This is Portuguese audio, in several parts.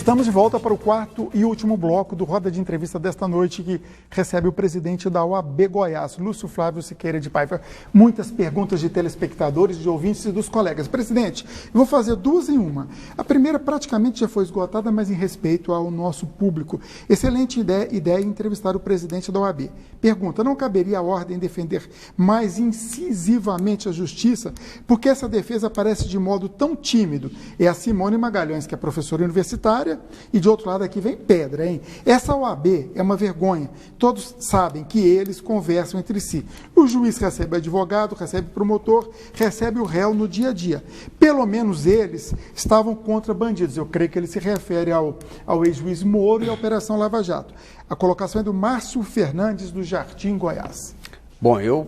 Estamos de volta para o quarto e último bloco do Roda de Entrevista desta noite, que recebe o presidente da OAB Goiás, Lúcio Flávio Siqueira de Paiva. Muitas perguntas de telespectadores, de ouvintes e dos colegas. Presidente, eu vou fazer duas em uma. A primeira praticamente já foi esgotada, mas em respeito ao nosso público. Excelente ideia entrevistar o presidente da OAB. Pergunta, não caberia a ordem defender mais incisivamente a justiça? Porque essa defesa aparece de modo tão tímido. É a Simone Magalhães, que é professora universitária, e de outro lado aqui vem pedra, hein? Essa OAB é uma vergonha. Todos sabem que eles conversam entre si. O juiz recebe advogado, recebe promotor, recebe o réu no dia a dia. Pelo menos eles estavam contra bandidos. Eu creio que ele se refere ao ex-juiz Moro e à Operação Lava Jato. A colocação é do Márcio Fernandes, do Jardim Goiás. Bom, eu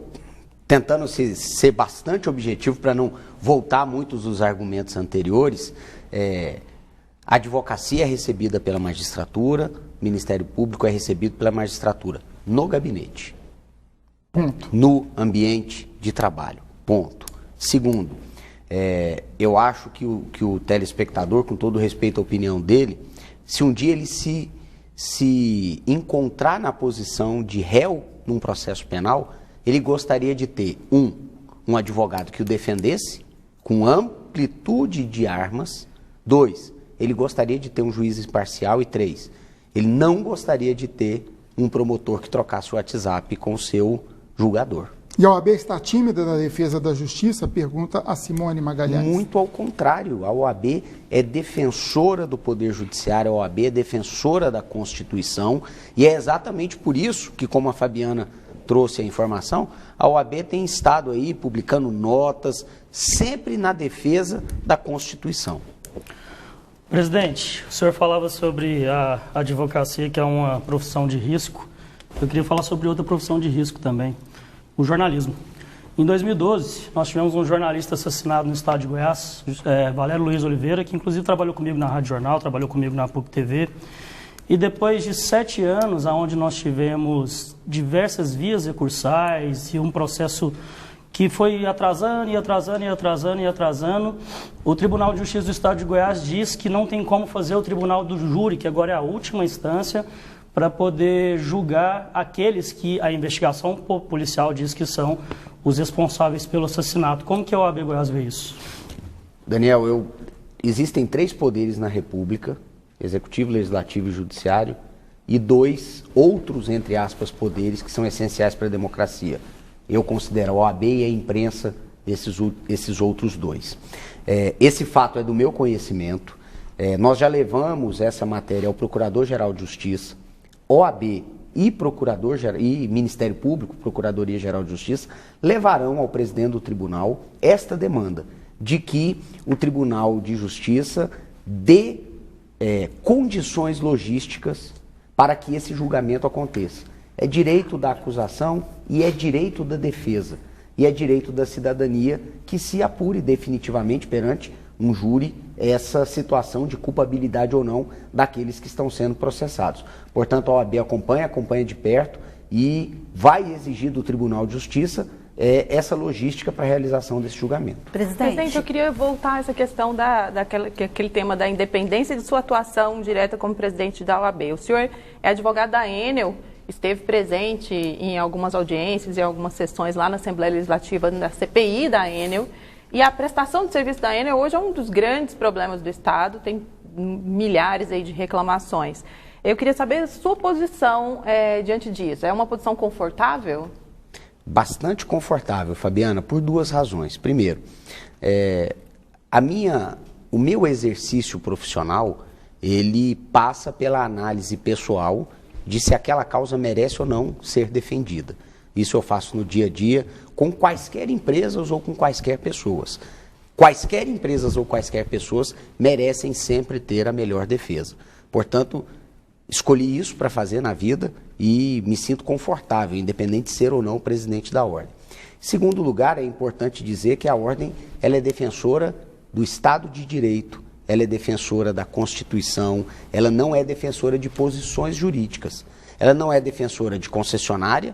tentando ser bastante objetivo para não voltar a muitos dos argumentos anteriores, a advocacia é recebida pela magistratura, o Ministério Público é recebido pela magistratura no gabinete. Ponto. No ambiente de trabalho. Ponto. Segundo, eu acho que o telespectador, com todo respeito à opinião dele, se um dia ele se encontrar na posição de réu num processo penal, ele gostaria de ter, um advogado que o defendesse com amplitude de armas. 2, ele gostaria de ter um juiz imparcial. E 3, ele não gostaria de ter um promotor que trocasse o WhatsApp com o seu julgador. E a OAB está tímida da defesa da justiça? Pergunta a Simone Magalhães. Muito ao contrário, a OAB é defensora do Poder Judiciário, a OAB é defensora da Constituição, e é exatamente por isso que, como a Fabiana trouxe a informação, a OAB tem estado aí publicando notas, sempre na defesa da Constituição. Presidente, o senhor falava sobre a advocacia, que é uma profissão de risco. Eu queria falar sobre outra profissão de risco também, o jornalismo. Em 2012, nós tivemos um jornalista assassinado no estado de Goiás, Valério Luiz Oliveira, que inclusive trabalhou comigo na Rádio Jornal, trabalhou comigo na PUC TV. E depois de 7 anos, onde nós tivemos diversas vias recursais e um processo que foi atrasando, o Tribunal de Justiça do Estado de Goiás diz que não tem como fazer o Tribunal do Júri, que agora é a última instância, para poder julgar aqueles que a investigação policial diz que são os responsáveis pelo assassinato. Como que a OAB Goiás vê isso? Daniel, existem 3 poderes na República, Executivo, Legislativo e Judiciário, e 2 outros, entre aspas, poderes que são essenciais para a democracia. Eu considero a OAB e a imprensa esses outros 2. Esse fato é do meu conhecimento. Nós já levamos essa matéria ao Procurador-Geral de Justiça, OAB e Ministério Público, Procuradoria-Geral de Justiça, levarão ao presidente do tribunal esta demanda de que o Tribunal de Justiça dê condições logísticas para que esse julgamento aconteça. É direito da acusação e é direito da defesa. E é direito da cidadania que se apure definitivamente perante um júri essa situação de culpabilidade ou não daqueles que estão sendo processados. Portanto, a OAB acompanha de perto e vai exigir do Tribunal de Justiça essa logística para a realização desse julgamento. Presidente, eu queria voltar a essa questão daquele tema da independência de sua atuação direta como presidente da OAB. O senhor é advogado da Enel, esteve presente em algumas audiências e algumas sessões lá na Assembleia Legislativa da CPI da Enel. E a prestação de serviço da Enel hoje é um dos grandes problemas do Estado, tem milhares aí de reclamações. Eu queria saber a sua posição diante disso. É uma posição confortável? Bastante confortável, Fabiana, por 2 razões. Primeiro, o meu exercício profissional, ele passa pela análise pessoal de se aquela causa merece ou não ser defendida. Isso eu faço no dia a dia com quaisquer empresas ou com quaisquer pessoas. Quaisquer empresas ou quaisquer pessoas merecem sempre ter a melhor defesa. Portanto, escolhi isso para fazer na vida e me sinto confortável, independente de ser ou não o presidente da Ordem. Em segundo lugar, é importante dizer que a Ordem ela é defensora do Estado de Direito, ela é defensora da Constituição, ela não é defensora de posições jurídicas, ela não é defensora de concessionária,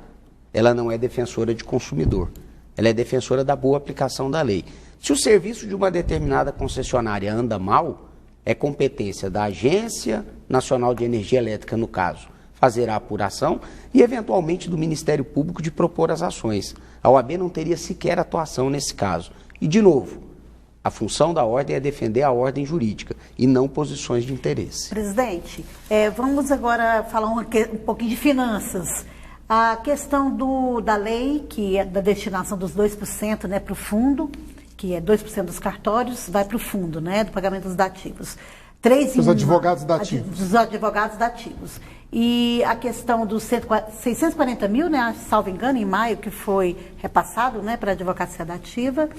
ela não é defensora de consumidor, ela é defensora da boa aplicação da lei. Se o serviço de uma determinada concessionária anda mal, é competência da Agência Nacional de Energia Elétrica, no caso, fazer a apuração e, eventualmente, do Ministério Público de propor as ações. A OAB não teria sequer atuação nesse caso. E, de novo, a função da ordem é defender a ordem jurídica e não posições de interesse. Presidente, vamos agora falar um pouquinho de finanças. A questão da lei, que é da destinação dos 2%, né, para o fundo, que é 2% dos cartórios, vai para o fundo, né, do pagamento dos dativos. Dos advogados dativos. Dos advogados dativos. E a questão dos 640 mil, né, salvo engano, em maio, que foi repassado, né, para a advocacia dativa.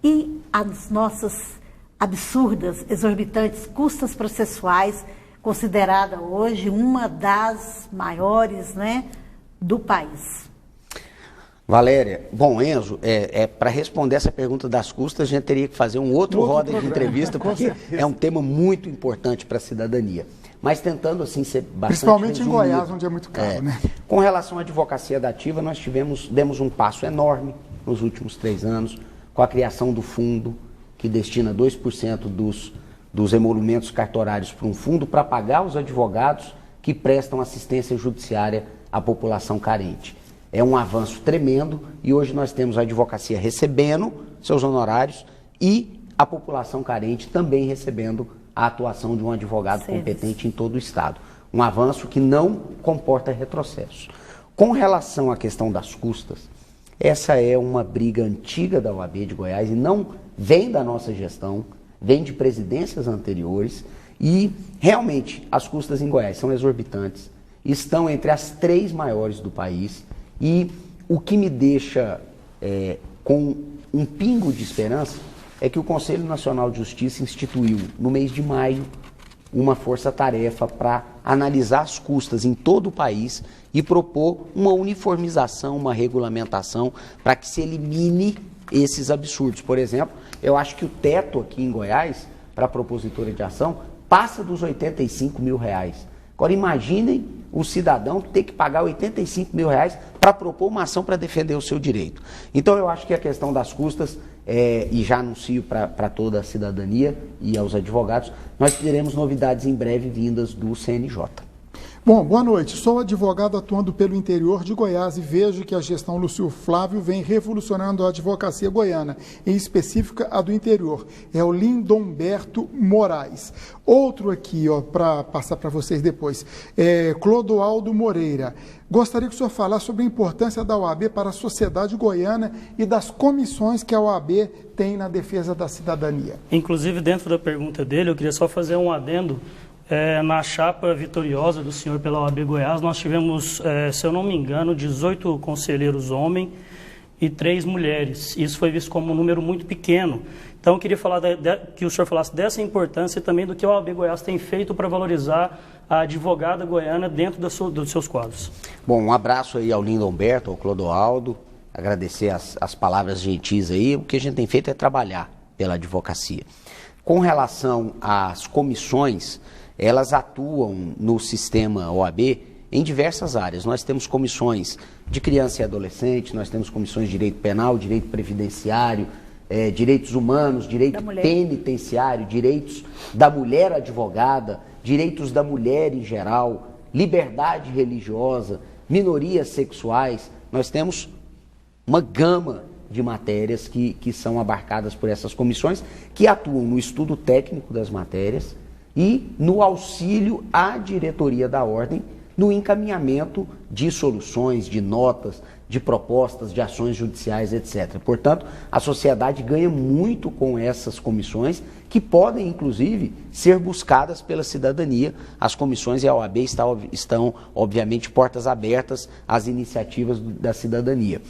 E as nossas absurdas, exorbitantes custas processuais, considerada hoje uma das maiores, né, do país. Valéria, bom, Enzo, para responder essa pergunta das custas, a gente teria que fazer um outro roda de entrevista, porque é um tema muito importante para a cidadania. Mas tentando, assim, ser bastante principalmente resumido, em Goiás, onde é muito caro, né? Com relação à advocacia dativa, nós demos um passo enorme nos últimos 3 anos, com a criação do fundo, que destina 2% dos emolumentos cartorários para um fundo para pagar os advogados que prestam assistência judiciária à população carente. É um avanço tremendo e hoje nós temos a advocacia recebendo seus honorários e a população carente também recebendo a atuação de um advogado competente em todo o Estado. Um avanço que não comporta retrocesso. Com relação à questão das custas, essa é uma briga antiga da OAB de Goiás e não vem da nossa gestão, vem de presidências anteriores e realmente as custas em Goiás são exorbitantes, estão entre as 3 maiores do país. E o que me deixa com um pingo de esperança é que o Conselho Nacional de Justiça instituiu, no mês de maio, uma força-tarefa para analisar as custas em todo o país e propor uma uniformização, uma regulamentação para que se elimine esses absurdos. Por exemplo, eu acho que o teto aqui em Goiás, para a propositora de ação, passa dos R$85 mil. Agora imaginem o cidadão ter que pagar R$85 mil para propor uma ação para defender o seu direito. Então eu acho que a questão das custas, e já anuncio para toda a cidadania e aos advogados, nós teremos novidades em breve vindas do CNJ. Bom, boa noite. Sou advogado atuando pelo interior de Goiás e vejo que a gestão Lúcio Flávio vem revolucionando a advocacia goiana, em específica a do interior. É o Lindomberto Moraes. Outro aqui, para passar para vocês depois, Clodoaldo Moreira. Gostaria que o senhor falasse sobre a importância da OAB para a sociedade goiana e das comissões que a OAB tem na defesa da cidadania. Inclusive, dentro da pergunta dele, eu queria só fazer um adendo. Na chapa vitoriosa do senhor pela OAB Goiás, nós tivemos, se eu não me engano, 18 conselheiros homens e 3 mulheres. Isso foi visto como um número muito pequeno. Então, eu queria falar que o senhor falasse dessa importância e também do que a OAB Goiás tem feito para valorizar a advogada goiana dentro dos seus quadros. Bom, um abraço aí ao Lindomberto, ao Clodoaldo, agradecer as palavras gentis aí. O que a gente tem feito é trabalhar pela advocacia. Com relação às comissões, elas atuam no sistema OAB em diversas áreas. Nós temos comissões de criança e adolescente, nós temos comissões de direito penal, direito previdenciário, direitos humanos, direito penitenciário, direitos da mulher advogada, direitos da mulher em geral, liberdade religiosa, minorias sexuais. Nós temos uma gama de matérias que são abarcadas por essas comissões, que atuam no estudo técnico das matérias e no auxílio à diretoria da ordem, no encaminhamento de soluções, de notas, de propostas, de ações judiciais, etc. Portanto, a sociedade ganha muito com essas comissões, que podem, inclusive, ser buscadas pela cidadania. As comissões e a OAB estão, obviamente, portas abertas às iniciativas da cidadania.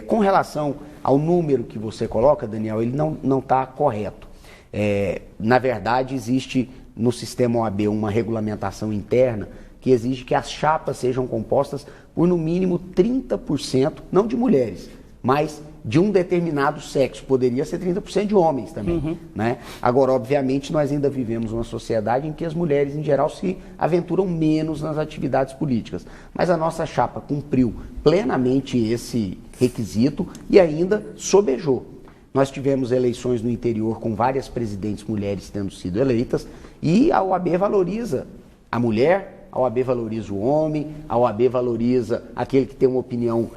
Com relação ao número que você coloca, Daniel, ele não está correto. Na verdade, existe no sistema OAB uma regulamentação interna que exige que as chapas sejam compostas por no mínimo 30%, não de mulheres, mas de um determinado sexo. Poderia ser 30% de homens também. Né? Agora, obviamente, nós ainda vivemos uma sociedade em que as mulheres, em geral, se aventuram menos nas atividades políticas. Mas a nossa chapa cumpriu plenamente esse requisito e ainda sobejou. Nós tivemos eleições no interior com várias presidentes mulheres tendo sido eleitas e a OAB valoriza a mulher, a OAB valoriza o homem, a OAB valoriza aquele que tem uma opinião,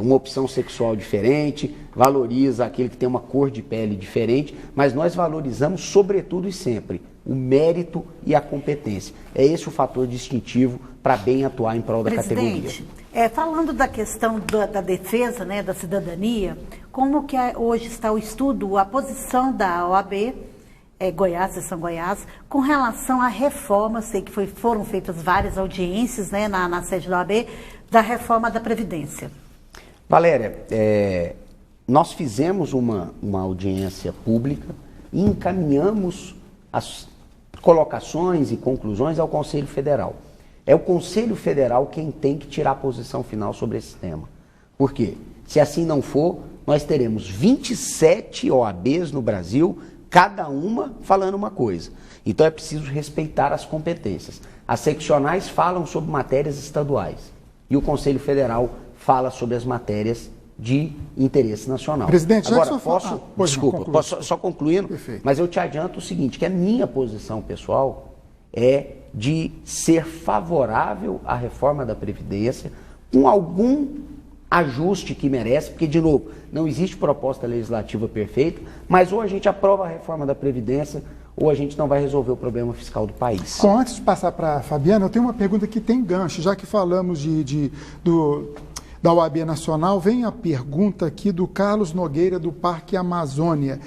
uma opção sexual diferente, valoriza aquele que tem uma cor de pele diferente, mas nós valorizamos sobretudo e sempre o mérito e a competência. É esse o fator distintivo para bem atuar em prol da categoria. Presidente, falando da questão da defesa, né, da cidadania, como que hoje está o estudo, a posição da OAB, Goiás, Seção Goiás, com relação à reforma, sei que foram feitas várias audiências, né, na sede da OAB, da reforma da Previdência. Valéria, nós fizemos uma audiência pública e encaminhamos as colocações e conclusões ao Conselho Federal. É o Conselho Federal quem tem que tirar a posição final sobre esse tema. Por quê? Se assim não for, nós teremos 27 OABs no Brasil, cada uma falando uma coisa. Então é preciso respeitar as competências. As seccionais falam sobre matérias estaduais e o Conselho Federal fala sobre as matérias de interesse nacional. Presidente, agora posso só concluindo, Perfeito. Mas eu te adianto o seguinte, que a minha posição pessoal é de ser favorável à reforma da Previdência com algum ajuste que merece, porque, de novo, não existe proposta legislativa perfeita, mas ou a gente aprova a reforma da Previdência ou a gente não vai resolver o problema fiscal do país. Bom, antes de passar para a Fabiana, eu tenho uma pergunta que tem gancho, já que falamos da OAB Nacional, vem a pergunta aqui do Carlos Nogueira, do Parque Amazônia.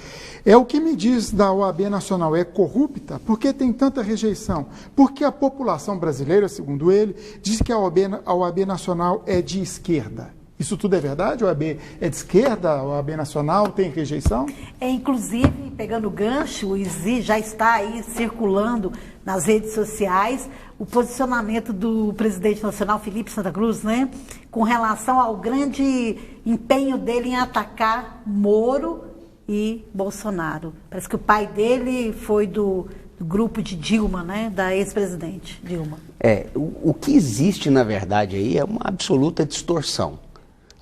O que me diz da OAB Nacional? É corrupta? Por que tem tanta rejeição? Porque a população brasileira, segundo ele, diz que a OAB Nacional é de esquerda. Isso tudo é verdade? A OAB é de esquerda? A OAB Nacional tem rejeição? Inclusive, pegando o gancho, já está aí circulando nas redes sociais o posicionamento do presidente nacional, Felipe Santa Cruz, né, com relação ao grande empenho dele em atacar Moro e Bolsonaro. Parece que o pai dele foi do grupo de Dilma, né, da ex-presidente Dilma. O que existe, na verdade, aí é uma absoluta distorção,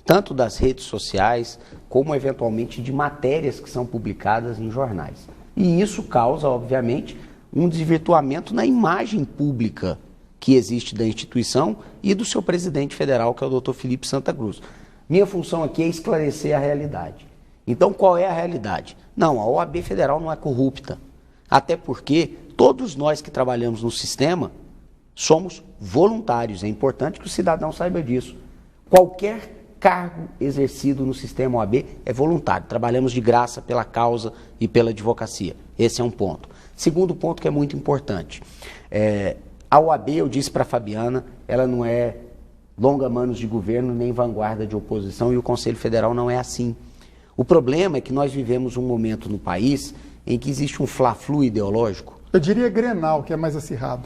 tanto das redes sociais, como eventualmente de matérias que são publicadas em jornais. E isso causa, obviamente, um desvirtuamento na imagem pública que existe da instituição e do seu presidente federal, que é o Dr. Felipe Santa Cruz. Minha função aqui é esclarecer a realidade. Então, qual é a realidade? Não, a OAB Federal não é corrupta. Até porque todos nós que trabalhamos no sistema somos voluntários. É importante que o cidadão saiba disso. Qualquer cargo exercido no sistema OAB é voluntário. Trabalhamos de graça pela causa e pela advocacia. Esse é um ponto. Segundo ponto que é muito importante. A OAB, eu disse para a Fabiana, ela não é longa-manos de governo nem vanguarda de oposição e o Conselho Federal não é assim. O problema é que nós vivemos um momento no país em que existe um fla-flu ideológico. Eu diria Grenal, que é mais acirrado.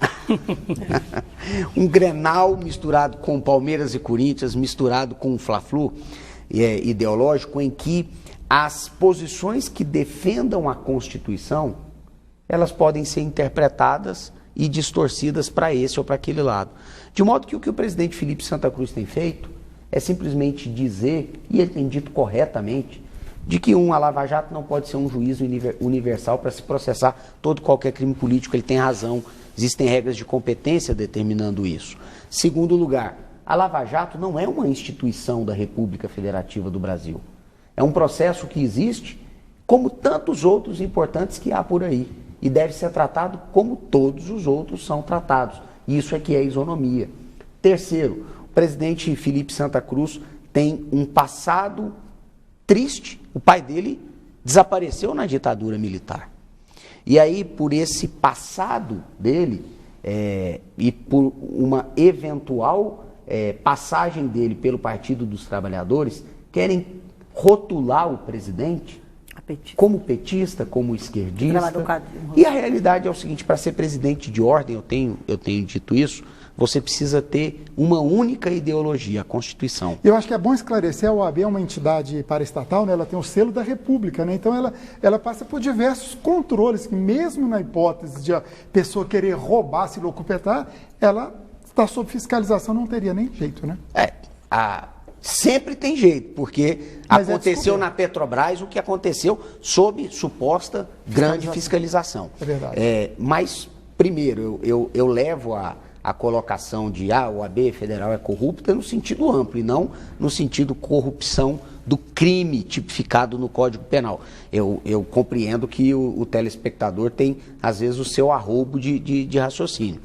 Um Grenal misturado com Palmeiras e Corinthians, misturado com um fla-flu ideológico, em que as posições que defendam a Constituição, elas podem ser interpretadas e distorcidas para esse ou para aquele lado. De modo que o que o presidente Felipe Santa Cruz tem feito é simplesmente dizer, e ele tem dito corretamente, de que a Lava Jato não pode ser um juízo universal para se processar todo qualquer crime político. Ele tem razão, existem regras de competência determinando isso. Segundo lugar, a Lava Jato não é uma instituição da República Federativa do Brasil. É um processo que existe, como tantos outros importantes que há por aí, e deve ser tratado como todos os outros são tratados. Isso é que é isonomia. Terceiro, o presidente Felipe Santa Cruz tem um passado triste. O pai dele desapareceu na ditadura militar. E aí, por esse passado dele, e por uma eventual passagem dele pelo Partido dos Trabalhadores, querem rotular o presidente como petista, como esquerdista. E a realidade é o seguinte: para ser presidente de ordem, eu tenho dito isso, você precisa ter uma única ideologia, a Constituição. Eu acho que é bom esclarecer, a OAB é uma entidade paraestatal, né? Ela tem o selo da República, né? Então ela passa por diversos controles, que mesmo na hipótese de a pessoa querer roubar, se locupetar, ela está sob fiscalização, não teria nem jeito, né? sempre tem jeito, porque Mas aconteceu na Petrobras o que aconteceu sob suposta grande fiscalização. É verdade. Mas, primeiro, eu levo a colocação de a OAB federal é corrupta no sentido amplo e não no sentido corrupção do crime tipificado no Código Penal. Eu compreendo que o telespectador tem, às vezes, o seu arrobo de raciocínio.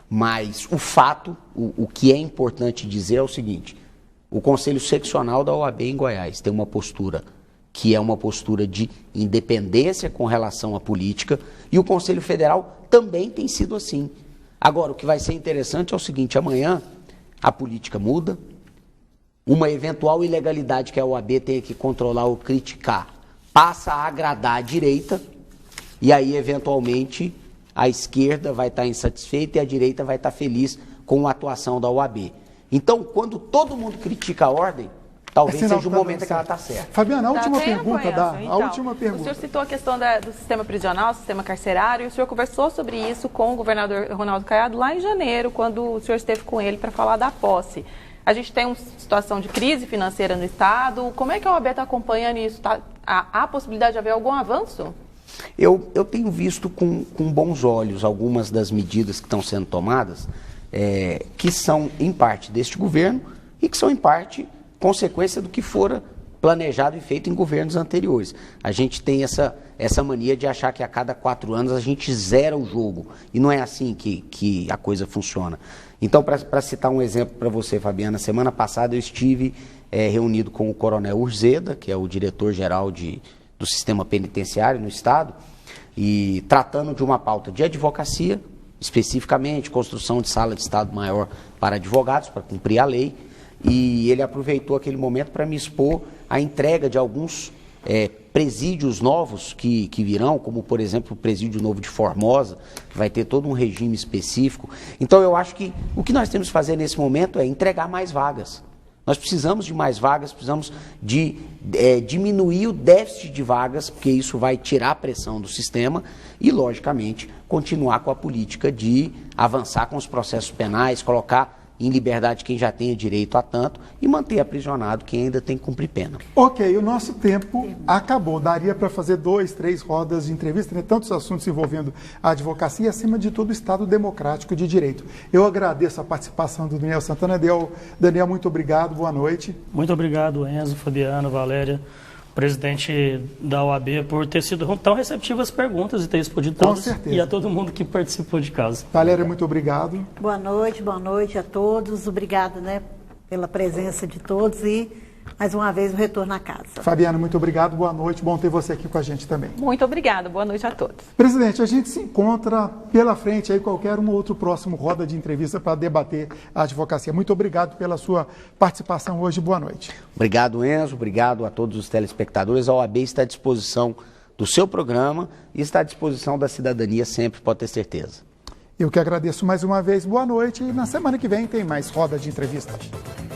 Mas o fato, o que é importante dizer é o seguinte: o Conselho Seccional da OAB em Goiás tem uma postura que é uma postura de independência com relação à política, e o Conselho Federal também tem sido assim. Agora, o que vai ser interessante é o seguinte: amanhã a política muda, uma eventual ilegalidade que a OAB tenha que controlar ou criticar passa a agradar a direita, e aí, eventualmente, a esquerda vai estar insatisfeita e a direita vai estar feliz com a atuação da OAB. Então, quando todo mundo critica a ordem, talvez seja o momento que ela está certa. Fabiana, a última tempo, pergunta, Enzo? a última pergunta. O senhor citou a questão do sistema prisional, sistema carcerário, e o senhor conversou sobre isso com o governador Ronaldo Caiado lá em janeiro, quando o senhor esteve com ele para falar da posse. A gente tem uma situação de crise financeira no Estado. Como é que a OAB está acompanhando isso? Há a possibilidade de haver algum avanço? Eu tenho visto com bons olhos algumas das medidas que estão sendo tomadas, que são, em parte, deste governo e que são, em parte, consequência do que fora planejado e feito em governos anteriores. A gente tem essa mania de achar que a cada 4 anos a gente zera o jogo. E não é assim que a coisa funciona. Então, para citar um exemplo para você, Fabiana, semana passada eu estive reunido com o Coronel Urzeda, que é o diretor-geral do sistema penitenciário no Estado, e tratando de uma pauta de advocacia, especificamente construção de sala de Estado maior para advogados, para cumprir a lei, e ele aproveitou aquele momento para me expor a entrega de alguns presídios novos que virão, como, por exemplo, o presídio novo de Formosa, que vai ter todo um regime específico. Então, eu acho que o que nós temos que fazer nesse momento é entregar mais vagas. Nós precisamos de mais vagas, precisamos de diminuir o déficit de vagas, porque isso vai tirar a pressão do sistema e, logicamente, continuar com a política de avançar com os processos penais, colocar em liberdade quem já tenha direito a tanto e manter aprisionado quem ainda tem que cumprir pena. Ok, o nosso tempo acabou. Daria para fazer 2, 3 rodas de entrevista, né? Tantos assuntos envolvendo a advocacia e, acima de tudo, o Estado democrático de direito. Eu agradeço a participação do Daniel Santana. Daniel, muito obrigado, boa noite. Muito obrigado, Enzo, Fabiano, Valéria, presidente da OAB, por ter sido tão receptivo às perguntas e ter respondido todas. Com certeza. E a todo mundo que participou de casa. Valéria, muito obrigado. Boa noite a todos. Obrigado, pela presença de todos e, mais uma vez, o retorno à casa. Fabiana, muito obrigado, boa noite. Bom ter você aqui com a gente também. Muito obrigada, boa noite a todos. Presidente, a gente se encontra pela frente aí qualquer um outro próximo roda de entrevista para debater a advocacia. Muito obrigado pela sua participação hoje, boa noite. Obrigado, Enzo, obrigado a todos os telespectadores. A OAB está à disposição do seu programa e está à disposição da cidadania sempre, pode ter certeza. Eu que agradeço mais uma vez, boa noite, e na semana que vem tem mais roda de entrevistas.